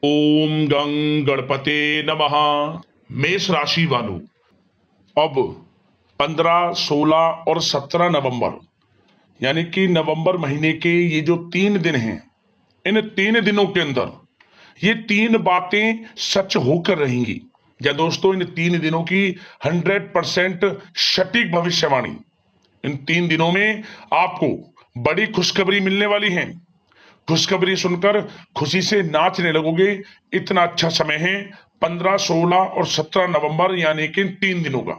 ओम गं गणपते नमः। मेष राशि वालों, अब 15, 16 और 17 नवंबर यानी कि नवंबर महीने के ये जो 3 दिन हैं, इन 3 दिनों के अंदर ये 3 बातें सच होकर रहेंगी। या दोस्तों, इन 3 दिनों की 100% सटीक भविष्यवाणी। इन 3 दिनों में आपको बड़ी खुशखबरी मिलने वाली है। खुशखबरी सुनकर खुशी से नाचने लगोगे। इतना अच्छा समय है 15, 16 और 17 नवंबर यानी कि 3 दिनों का।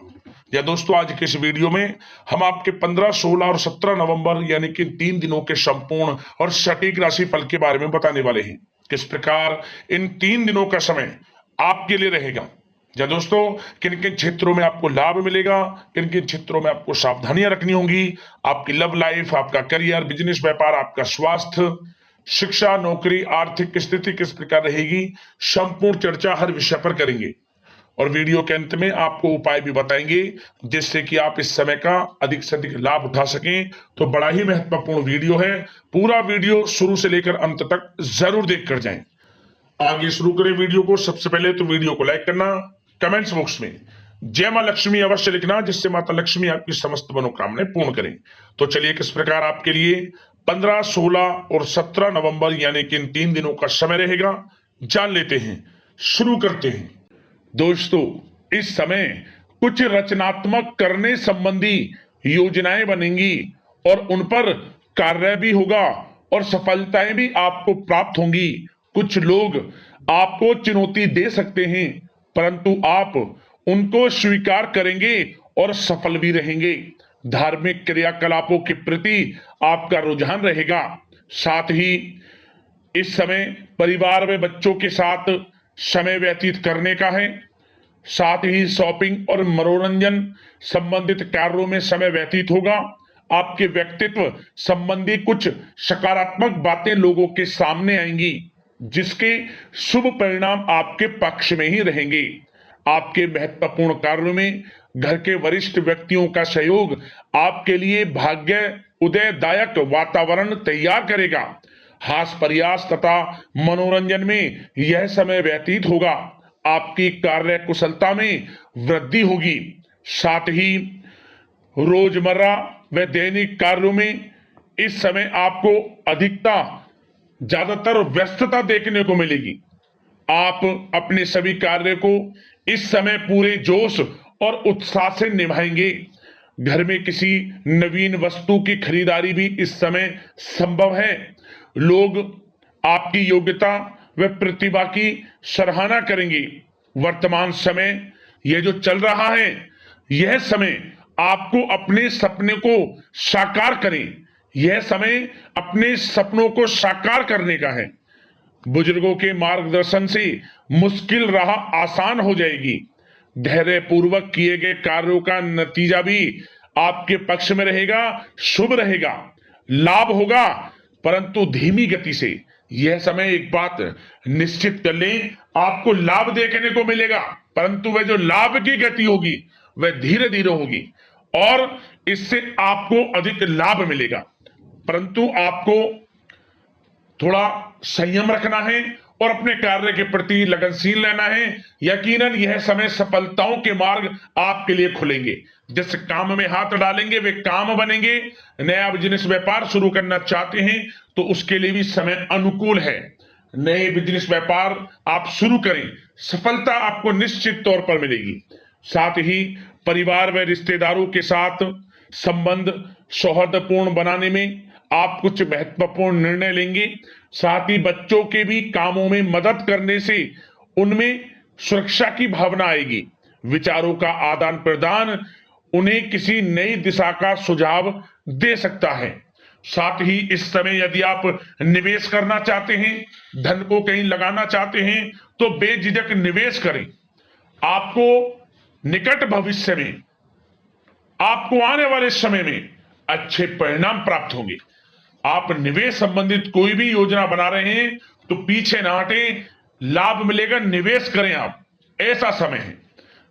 या दोस्तों, आज के इस वीडियो में हम आपके 15, 16 और 17 नवंबर यानी कि 3 दिनों के संपूर्ण और सटीक राशि फल के बारे में बताने वाले हैं। किस प्रकार इन 3 दिनों का समय आपके लिए रहेगा। या दोस्तों, किन किन क्षेत्रों में आपको लाभ मिलेगा, किन किन क्षेत्रों में आपको सावधानियां रखनी होंगी। आपकी लव लाइफ, आपका करियर, बिजनेस, व्यापार, आपका स्वास्थ्य, शिक्षा, नौकरी, आर्थिक स्थिति किस प्रकार रहेगी, संपूर्ण चर्चा हर विषय पर करेंगे। और वीडियो के अंत में आपको उपाय भी बताएंगे जिससे कि आप इस समय का अधिक से अधिक लाभ उठा सकें। तो बड़ा ही महत्वपूर्ण वीडियो है। पूरा वीडियो शुरू से लेकर अंत तक जरूर देख कर जाएं। आगे शुरू करें वीडियो को। सबसे पहले तो वीडियो को लाइक करना, कमेंट्स बॉक्स में जय मां लक्ष्मी अवश्य लिखना, जिससे माता लक्ष्मी आपकी समस्त मनोकामनाएं पूर्ण करें। तो चलिए, किस प्रकार आपके लिए 15, 16 और 17 नवंबर यानी कि इन 3 दिनों का समय रहेगा, जान लेते हैं। शुरू करते हैं। दोस्तों, इस समय कुछ रचनात्मक करने संबंधी योजनाएं बनेंगी और उन पर कार्य भी होगा और सफलताएं भी आपको प्राप्त होंगी। कुछ लोग आपको चुनौती दे सकते हैं, परंतु आप उनको स्वीकार करेंगे और सफल भी रहेंगे। धार्मिक क्रियाकलापों के प्रति आपका रुझान रहेगा। साथ ही इस समय परिवार में बच्चों के साथ समय व्यतीत करने का है। साथ ही शॉपिंग और मनोरंजन संबंधित कार्यों में समय व्यतीत होगा। आपके व्यक्तित्व संबंधी कुछ सकारात्मक बातें लोगों के सामने आएंगी, जिसके शुभ परिणाम आपके पक्ष में ही रहेंगे। आपके महत्वपूर्ण कार्यों में घर के वरिष्ठ व्यक्तियों का सहयोग आपके लिए भाग्य उदयदायक वातावरण तैयार करेगा। हास्य प्रयास तथा मनोरंजन में यह समय व्यतीत होगा। आपकी कार्य कुशलता में वृद्धि होगी। साथ ही रोजमर्रा व दैनिक कार्यों में इस समय आपको ज्यादातर व्यस्तता देखने को मिलेगी। आप अपने सभी कार्य को इस समय पूरे जोश और उत्साह से निभाएंगे। घर में किसी नवीन वस्तु की खरीदारी भी इस समय संभव है। लोग आपकी योग्यता व प्रतिभा की सराहना करेंगे। वर्तमान समय यह जो चल रहा है, यह समय आपको अपने सपने को साकार करें। यह समय अपने सपनों को साकार करने का है। बुजुर्गों के मार्गदर्शन से मुश्किल राह आसान हो जाएगी। धैर्य पूर्वक किए गए कार्यों का नतीजा भी आपके पक्ष में रहेगा, शुभ रहेगा। लाभ होगा, परंतु धीमी गति से। यह समय एक बात निश्चित कर लें, आपको लाभ देखने को मिलेगा, परंतु वह जो लाभ की गति होगी वह धीरे धीरे होगी और इससे आपको अधिक लाभ मिलेगा। परंतु आपको थोड़ा संयम रखना है और अपने कार्य के प्रति लगनशील रहना है। यकीनन यह समय सफलताओं के मार्ग आपके लिए खुलेंगे। जिस काम में हाथ डालेंगे वे काम बनेंगे। नया बिजनेस व्यापार शुरू करना चाहते हैं तो उसके लिए भी समय अनुकूल है। नए बिजनेस व्यापार आप शुरू करें, सफलता आपको निश्चित तौर पर मिलेगी। साथ ही परिवार व रिश्तेदारों के साथ संबंध सौहार्दपूर्ण बनाने में आप कुछ महत्वपूर्ण निर्णय लेंगे। साथ ही बच्चों के भी कामों में मदद करने से उनमें सुरक्षा की भावना आएगी। विचारों का आदान प्रदान उन्हें किसी नई दिशा का सुझाव दे सकता है। साथ ही इस समय यदि आप निवेश करना चाहते हैं, धन को कहीं लगाना चाहते हैं, तो बेझिझक निवेश करें। आपको निकट भविष्य में, आपको आने वाले समय में अच्छे परिणाम प्राप्त होंगे। आप निवेश संबंधित कोई भी योजना बना रहे हैं तो पीछे ना हटें, लाभ मिलेगा, निवेश करें आप, ऐसा समय है।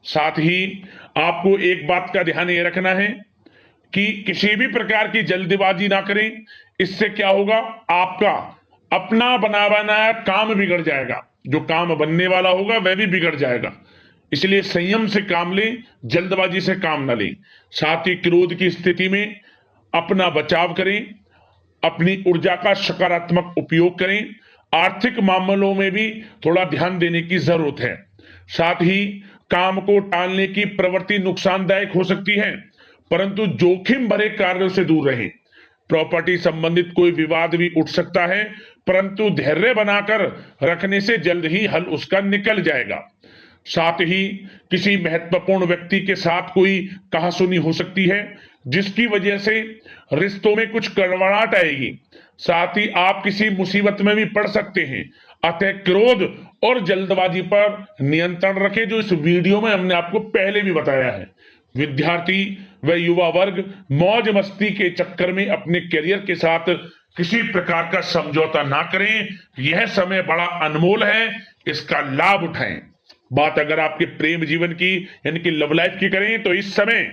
साथ ही आपको एक बात का ध्यान ये रखना है कि किसी भी प्रकार की जल्दबाजी ना करें। इससे क्या होगा, आपका अपना बना बनाया काम बिगड़ जाएगा, जो काम बनने वाला होगा वह भी बिगड़ जाएगा। इसलिए संयम से काम लें, जल्दबाजी से काम न लें। साथ ही क्रोध की स्थिति में अपना बचाव करें, अपनी ऊर्जा का सकारात्मक उपयोग करें। आर्थिक मामलों में भी थोड़ा ध्यान देने की जरूरत है। साथ ही काम को टालने की प्रवृत्ति नुकसानदायक हो सकती है, परंतु जोखिम भरे कार्यों से दूर रहें। प्रॉपर्टी संबंधित कोई विवाद भी उठ सकता है, परंतु धैर्य बनाकर रखने से जल्द ही हल उसका निकल जाएगा। साथ ही किसी महत्वपूर्ण व्यक्ति के साथ कोई कहासुनी हो सकती है, जिसकी वजह से रिश्तों में कुछ कड़वाहट आएगी। साथ ही आप किसी मुसीबत में भी पड़ सकते हैं। अतः क्रोध और जल्दबाजी पर नियंत्रण रखें, जो इस वीडियो में हमने आपको पहले भी बताया है। विद्यार्थी व युवा वर्ग मौज मस्ती के चक्कर में अपने करियर के साथ किसी प्रकार का समझौता ना करें। यह समय बड़ा अनमोल है, इसका लाभ उठाएं। बात अगर आपके प्रेम जीवन की यानी कि लव लाइफ की करें, तो इस समय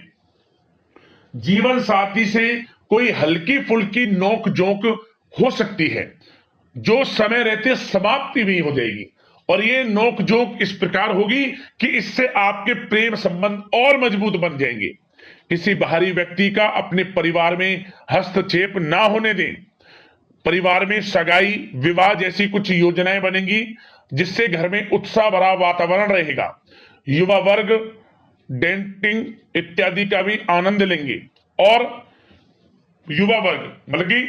जीवन साथी से कोई हल्की फुल्की नोक झोंक हो सकती है, जो समय रहते समाप्ति भी हो जाएगी। और ये नोक झोंक इस प्रकार होगी कि इससे आपके प्रेम संबंध और मजबूत बन जाएंगे। किसी बाहरी व्यक्ति का अपने परिवार में हस्तक्षेप ना होने दें। परिवार में सगाई, विवाह जैसी कुछ योजनाएं बनेंगी, जिससे घर में उत्साह भरा वातावरण रहेगा। युवा वर्ग डेटिंग इत्यादि का भी आनंद लेंगे। और युवा वर्ग मतलब कि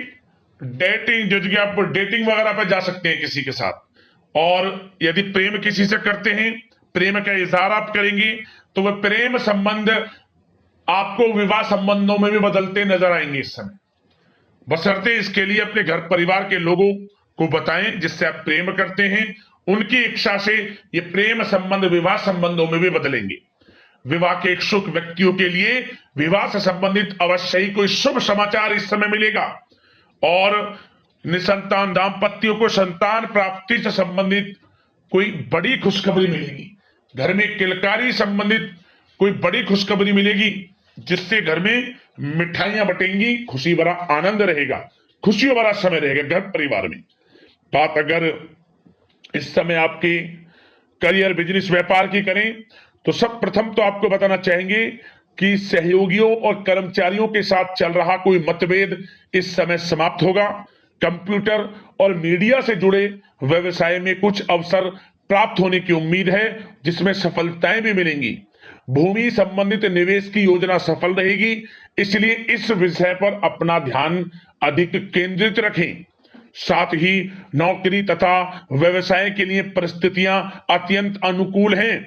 डेटिंग, जैसे कि आप डेटिंग वगैरह पर जा सकते हैं किसी के साथ। और यदि प्रेम किसी से करते हैं, प्रेम का इजहार आप करेंगे, तो वह प्रेम संबंध आपको विवाह संबंधों में भी बदलते नजर आएंगे इस समय। बशर्ते इसके लिए अपने घर परिवार के लोगों को बताएं जिससे आप प्रेम करते हैं। उनकी इच्छा से ये प्रेम संबंध विवाह संबंधों में भी बदलेंगे। विवाह के इच्छुक व्यक्तियों के लिए विवाह से संबंधित अवश्य ही कोई शुभ समाचार इस समय मिलेगा। और निसंतान दाम्पत्यों को संतान प्राप्ति से संबंधित कोई बड़ी खुशखबरी मिलेगी। घर में किलकारी संबंधित कोई बड़ी खुशखबरी मिलेगी, जिससे घर में मिठाइयां बटेंगी, खुशी भरा आनंद रहेगा, खुशियों भरा समय रहेगा घर परिवार में। बात अगर इस समय आपके करियर, बिजनेस, व्यापार की करें, तो सब प्रथम तो आपको बताना चाहेंगे कि सहयोगियों और कर्मचारियों के साथ चल रहा कोई मतभेद इस समय समाप्त होगा। कंप्यूटर और मीडिया से जुड़े व्यवसाय में कुछ अवसर प्राप्त होने की उम्मीद है, जिसमें सफलताएं भी मिलेंगी। भूमि संबंधित निवेश की योजना सफल रहेगी, इसलिए इस विषय पर अपना ध्यान अधिक केंद्रित रखें। साथ ही नौकरी तथा व्यवसाय के लिए परिस्थितियां अत्यंत अनुकूल हैं।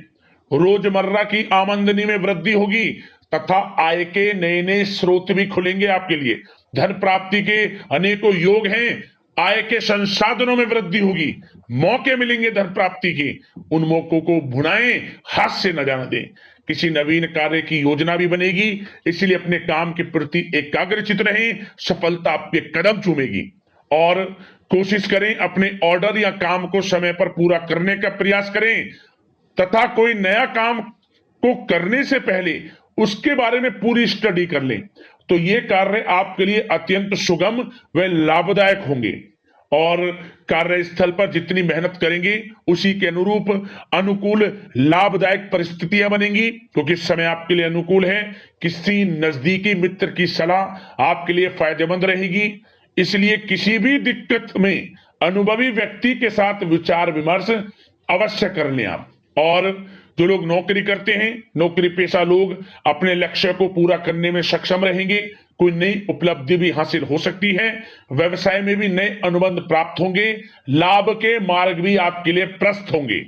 रोजमर्रा की आमदनी में वृद्धि होगी तथा आय के नए नए स्रोत भी खुलेंगे आपके लिए। धन प्राप्ति के अनेकों योग हैं। आय के संसाधनों में वृद्धि होगी, मौके मिलेंगे धन प्राप्ति के। उन मौकों को भुनाएं, हाथ से न जाने दें। किसी नवीन कार्य की योजना भी बनेगी, इसलिए अपने काम के प्रति एकाग्रचित रहें, सफलता आपके कदम चूमेगी। और कोशिश करें अपने ऑर्डर या काम को समय पर पूरा करने का प्रयास करें, तथा कोई नया काम को करने से पहले उसके बारे में पूरी स्टडी कर लें, तो ये कार्य आपके लिए अत्यंत सुगम व लाभदायक होंगे। और कार्यस्थल पर जितनी मेहनत करेंगे, उसी के अनुरूप अनुकूल लाभदायक परिस्थितियां बनेंगी, क्योंकि इस समय आपके लिए अनुकूल है। किसी नजदीकी मित्र की सलाह आपके लिए फायदेमंद रहेगी, इसलिए किसी भी दिक्कत में अनुभवी व्यक्ति के साथ विचार विमर्श अवश्य कर लें आप। और जो लोग नौकरी करते हैं, नौकरी पेशा लोग अपने लक्ष्य को पूरा करने में सक्षम रहेंगे। कोई नई उपलब्धि भी हासिल हो सकती है। व्यवसाय में भी नए अनुबंध प्राप्त होंगे। लाभ के मार्ग भी आपके लिए प्रशस्त होंगे।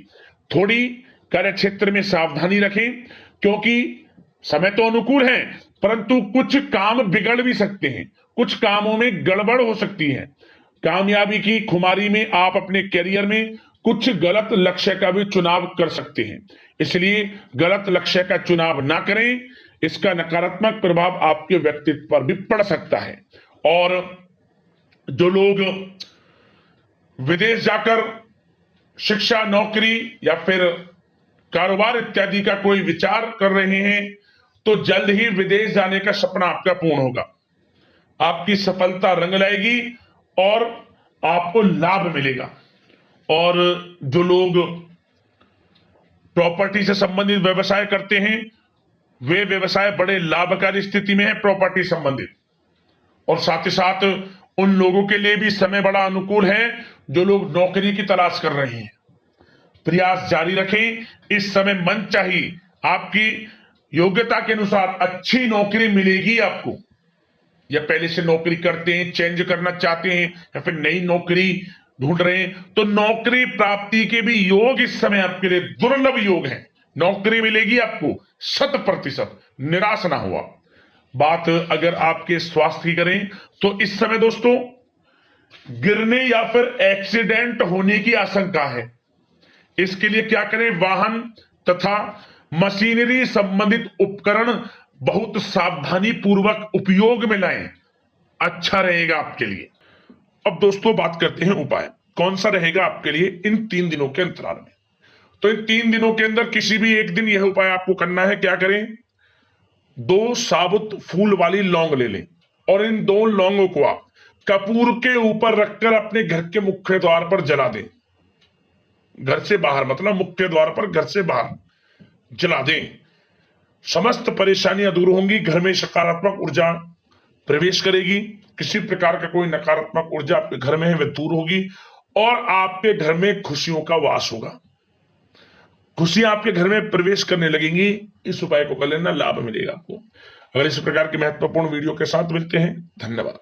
थोड़ी कार्य क्षेत्र में सावधानी रखें, क्योंकि समय तो अनुकूल है, परंतु कुछ काम बिगड़ भी सकते हैं, कुछ कामों में गड़बड़ हो सकती है। कामयाबी की खुमारी में आप अपने करियर में कुछ गलत लक्ष्य का भी चुनाव कर सकते हैं, इसलिए गलत लक्ष्य का चुनाव ना करें। इसका नकारात्मक प्रभाव आपके व्यक्तित्व पर भी पड़ सकता है। और जो लोग विदेश जाकर शिक्षा, नौकरी या फिर कारोबार इत्यादि का कोई विचार कर रहे हैं, तो जल्द ही विदेश जाने का सपना आपका पूर्ण होगा। आपकी सफलता रंग लाएगी और आपको लाभ मिलेगा। और जो लोग प्रॉपर्टी से संबंधित व्यवसाय करते हैं वे व्यवसाय बड़े लाभकारी स्थिति में है प्रॉपर्टी संबंधित। और साथ ही साथ उन लोगों के लिए भी समय बड़ा अनुकूल है जो लोग नौकरी की तलाश कर रहे हैं। प्रयास जारी रखें, इस समय मन चाहिए आपकी योग्यता के अनुसार अच्छी नौकरी मिलेगी आपको। या पहले से नौकरी करते हैं, चेंज करना चाहते हैं, या फिर नई नौकरी ढूंढ रहे हैं, तो नौकरी प्राप्ति के भी योग इस समय आपके लिए दुर्लभ योग है। नौकरी मिलेगी आपको 100%, निराश ना हुआ। बात अगर आपके स्वास्थ्य की करें तो इस समय दोस्तों गिरने या फिर एक्सीडेंट होने की आशंका है। इसके लिए क्या करें, वाहन तथा मशीनरी संबंधित उपकरण बहुत सावधानी पूर्वक उपयोग में लाएं, अच्छा रहेगा आपके लिए। अब दोस्तों बात करते हैं उपाय कौन सा रहेगा आपके लिए इन 3 दिनों के अंतराल में। तो इन 3 दिनों के अंदर किसी भी एक दिन यह उपाय आपको करना है। क्या करें, 2 साबुत फूल वाली लौंग ले लें और इन 2 लौंगों को आप कपूर के ऊपर रखकर अपने घर के मुख्य द्वार पर जला दें। घर से बाहर मतलब मुख्य द्वार पर घर से बाहर जला दें। समस्त परेशानियां दूर होंगी, घर में सकारात्मक ऊर्जा प्रवेश करेगी, किसी प्रकार का कोई नकारात्मक ऊर्जा आपके घर में है वह दूर होगी और आपके घर में खुशियों का वास होगा। खुशियां आपके घर में प्रवेश करने लगेंगी। इस उपाय को कर लेना, लाभ मिलेगा आपको। अगर इस प्रकार के महत्वपूर्ण वीडियो के साथ मिलते हैं, धन्यवाद।